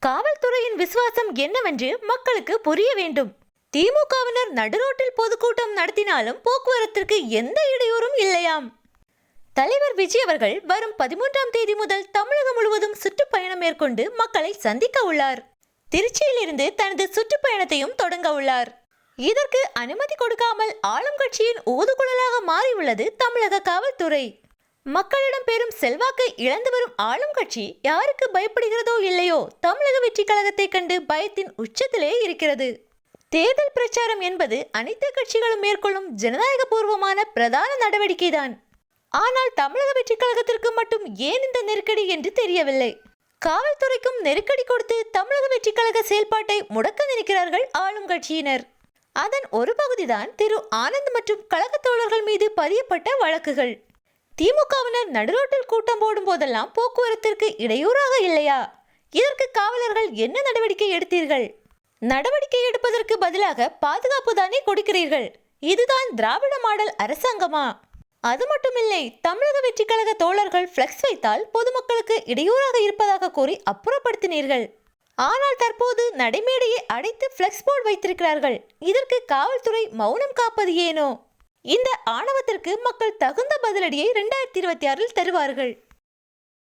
காவல்துறையின் விசுவாசம் என்னவென்று மக்களுக்கு புரிய வேண்டும். திமுகவினர் நடுரோட்டில் பொதுக்கூட்டம் நடத்தினாலும் போக்குவரத்திற்கு எந்த இடையூறும் இல்லையாம். தலைவர் விஜய் அவர்கள் வரும் 13ஆம் தேதி முதல் தமிழகம் முழுவதும் சுற்றுப்பயணம் மேற்கொண்டு மக்களை சந்திக்க உள்ளார். திருச்சியிலிருந்து தனது சுற்றுப்பயணத்தையும் தொடங்க உள்ளார். இதற்கு அனுமதி கொடுக்காமல் ஆளும் கட்சியின் ஊதுகுழலாக மாறியுள்ளது தமிழக காவல்துறை. மக்களிடம் பெரும் செல்வாக்கை இழந்து வரும் ஆளும் கட்சி யாருக்கு பயப்படுகிறதோ இல்லையோ தமிழக வெற்றி கழகத்தை கண்டு பயத்தின் உச்சத்திலே இருக்கிறது. தேர்தல் பிரச்சாரம் என்பது அனைத்து கட்சிகளும் மேற்கொள்ளும் ஜனநாயக பூர்வமான பிரதான நடவடிக்கைதான். ஆனால் தமிழக வெற்றி கழகத்திற்கு மட்டும் ஏன் இந்த நெருக்கடி என்று தெரியவில்லை. காவல்துறைக்கும் நெருக்கடி கொடுத்து தமிழக வெற்றி கழக செயல்பாட்டை முடக்க நினைக்கிறார்கள் ஆளும் கட்சியினர். அதன் ஒரு பகுதிதான் திரு ஆனந்த் மற்றும் கழக தோழர்கள் மீது பதியப்பட்ட வழக்குகள். திமுகவினர் நடுரோட்டில் கூட்டம் போடும் போதெல்லாம் போக்குவரத்திற்கு இடையூறாக இல்லையா? இதற்கு காவலர்கள் என்ன நடவடிக்கை எடுத்தீர்கள்? நடவடிக்கை எடுப்பதற்கு பதிலாக பாதுகாப்பு தானே கொடுக்கிறீர்கள். இதுதான் திராவிட மாடல் அரசாங்கமா? அது மட்டுமில்லை, தமிழக வெற்றி கழக தோழர்கள் பிளக்ஸ் வைத்தால் பொதுமக்களுக்கு இடையூறாக இருப்பதாக கூறி அப்புறப்படுத்தினீர்கள். ஆனால் தற்போது நடைமேடையை அடைத்து பிளக்ஸ் போர்டு வைத்திருக்கிறார்கள். இதற்கு காவல்துறை மௌனம் காப்பது ஏனோ? இந்த ஆணவத்திற்கு மக்கள் தகுந்த பதிலடியை 2026 தருவார்கள்.